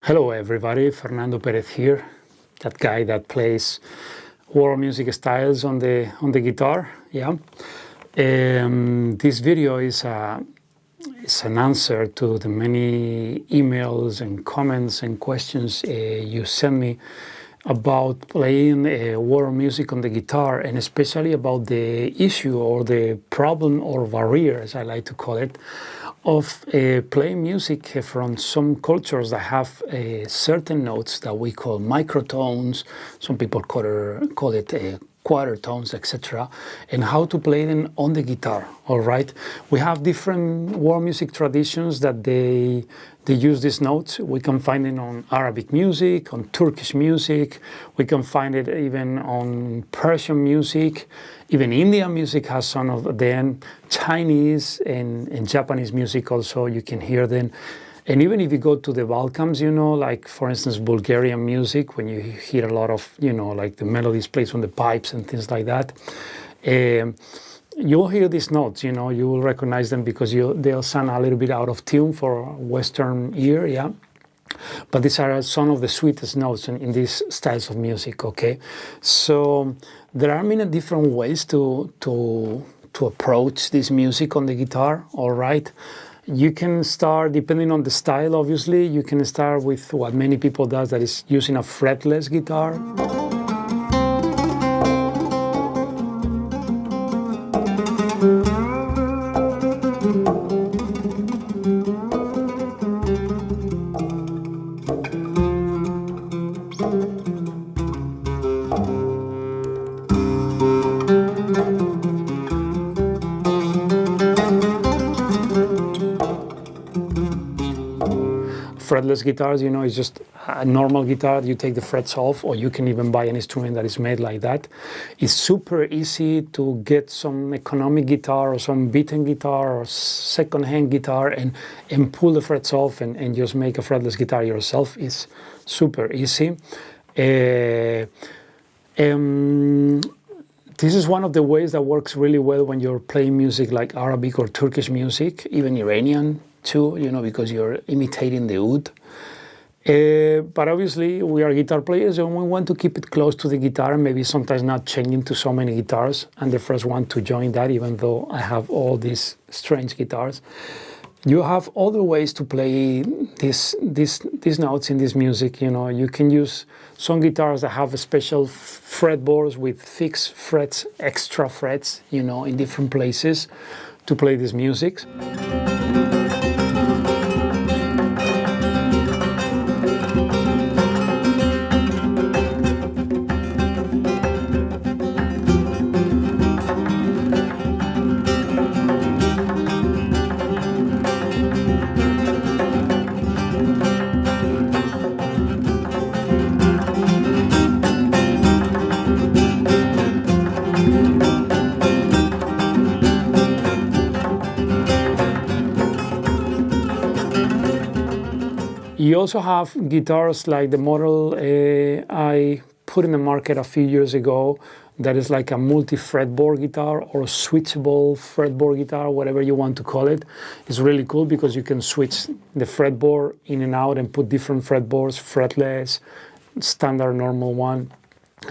Hello everybody, Fernando Perez here, that guy that plays world music styles on the guitar. Yeah. This video is an answer to the many emails and comments and questions you send me about playing world music on the guitar, and especially about the issue or the problem or barrier, as I like to call it, of playing music from some cultures that have certain notes that we call microtones. Some people call it quarter tones, etc., and how to play them on the guitar. All right, we have different world music traditions that they use these notes. We can find it on Arabic music, on Turkish music. We can find it even on Persian music. Even Indian music has some of them. Chinese and Japanese music also, you can hear them. And even if you go to the Balkans, you know, like for instance, Bulgarian music, when you hear a lot of, you know, like the melodies played on the pipes and things like that, you'll hear these notes, you know, you will recognize them because they'll sound a little bit out of tune for a Western ear, yeah. But these are some of the sweetest notes in these styles of music, okay? So there are many different ways to approach this music on the guitar, all right? You can start, depending on the style, obviously, you can start with what many people does, that is using a fretless guitar. Fretless guitars, you know, it's just a normal guitar. You take the frets off, or you can even buy an instrument that is made like that. It's super easy to get some economic guitar or some beaten guitar or second-hand guitar and pull the frets off and just make a fretless guitar yourself. It's super easy. This is one of the ways that works really well when you're playing music like Arabic or Turkish music, even Iranian too, you know, because you're imitating the oud. But obviously we are guitar players and we want to keep it close to the guitar, and maybe sometimes not changing to so many guitars. I'm the first one to join that, even though I have all these strange guitars. You have other ways to play these notes in this music. You know, you can use some guitars that have special fretboards with fixed frets, extra frets, you know, in different places to play this music. You also have guitars like the model I put in the market a few years ago, that is like a multi-fretboard guitar or a switchable fretboard guitar, whatever you want to call it. It's really cool because you can switch the fretboard in and out and put different fretboards, fretless, standard normal one,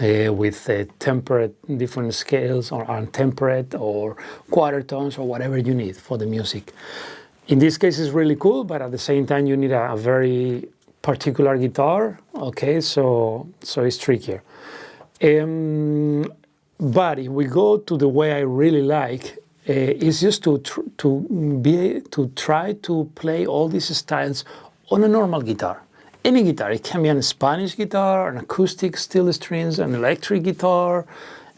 with tempered different scales, or untempered, or quarter tones, or whatever you need for the music. In this case, it's really cool, but at the same time, you need a very particular guitar, okay? So it's trickier. But if we go to the way I really like, it's just to try to play all these styles on a normal guitar. Any guitar. It can be a Spanish guitar, an acoustic steel strings, an electric guitar,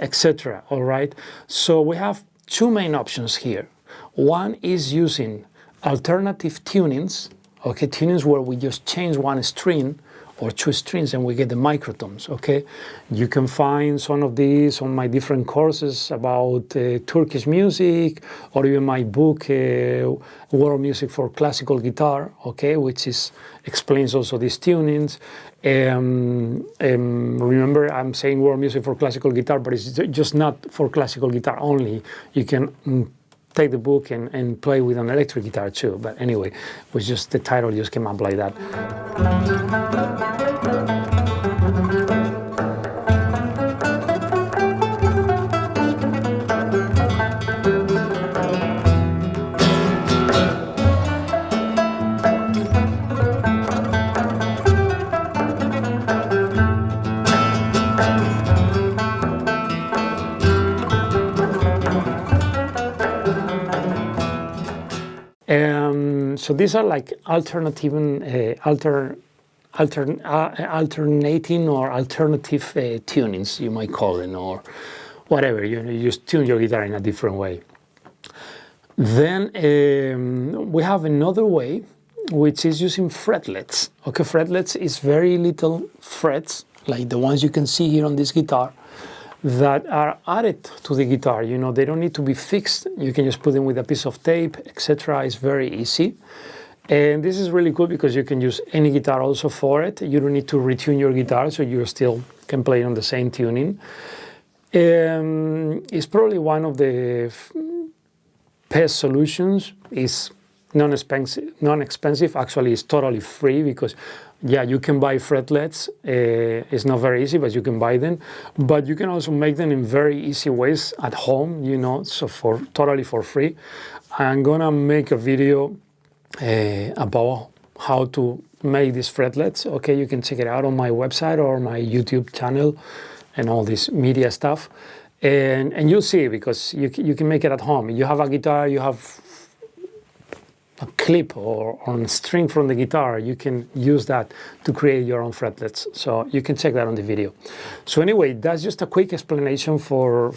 etc. All right? So we have two main options here. One is using alternative tunings, okay, tunings where we just change one string or two strings and we get the microtones, okay? You can find some of these on my different courses about Turkish music, or even my book, World Music for Classical Guitar, okay, which explains also these tunings. Remember, I'm saying world music for classical guitar, but it's just not for classical guitar only. You can take the book and play with an electric guitar too. But anyway, it was just the title just came up like that. So these are like alternating or alternative tunings, you might call it, or whatever. You just tune your guitar in a different way. Then we have another way, which is using fretlets. Okay, fretlets is very little frets, like the ones you can see here on this guitar, that are added to the guitar. You know, they don't need to be fixed. You can just put them with a piece of tape, etc. It's very easy. And this is really cool because you can use any guitar also for it. You don't need to retune your guitar, so you still can play on the same tuning. It's probably one of the best solutions. It's non-expensive. Actually, it's totally free because, yeah, you can buy fretlets. It's not very easy, but you can buy them. But you can also make them in very easy ways at home, you know, so totally for free. I'm gonna make a video about how to make these fretlets. Okay, you can check it out on my website or my YouTube channel and all this media stuff. And you'll see, because you can make it at home. You have a guitar, you have a clip or on a string from the guitar, you can use that to create your own fretlets. So you can check that on the video. So anyway, that's just a quick explanation for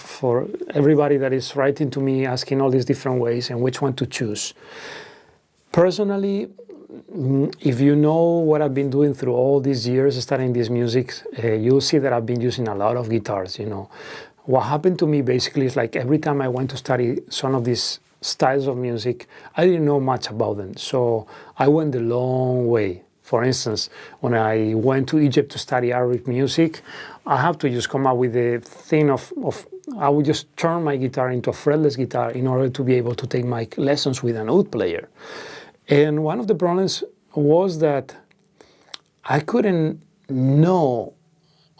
everybody that is writing to me, asking all these different ways and which one to choose. Personally, if you know what I've been doing through all these years studying this music, you'll see that I've been using a lot of guitars, you know. What happened to me basically is like every time I went to study some of these styles of music, I didn't know much about them. So I went a long way. For instance, when I went to Egypt to study Arabic music, I have to just come up with the thing of I would just turn my guitar into a fretless guitar in order to be able to take my lessons with an oud player. And one of the problems was that I couldn't know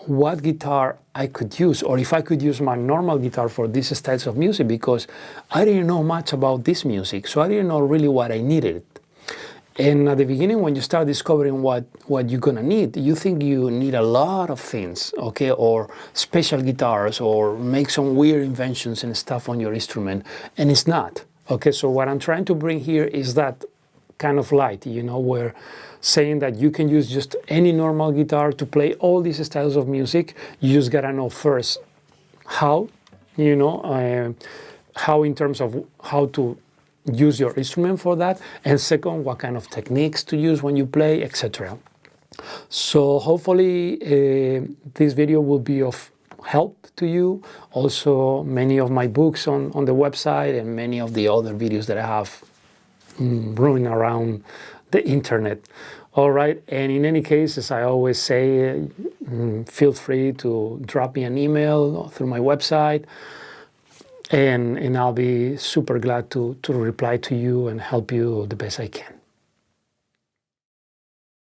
what guitar I could use, or if I could use my normal guitar for these styles of music, because I didn't know much about this music, so I didn't know really what I needed. And at the beginning, when you start discovering what you're gonna need, you think you need a lot of things, okay, or special guitars, or make some weird inventions and stuff on your instrument, and it's not, okay? So what I'm trying to bring here is that kind of light, you know, where saying that you can use just any normal guitar to play all these styles of music. You just gotta know first how, you know, how in terms of how to use your instrument for that, and second, what kind of techniques to use when you play, etc. So hopefully this video will be of help to you. Also, many of my books on the website and many of the other videos that I have roaming around the internet. All right, and in any case, as I always say, feel free to drop me an email through my website, and I'll be super glad to reply to you and help you the best I can.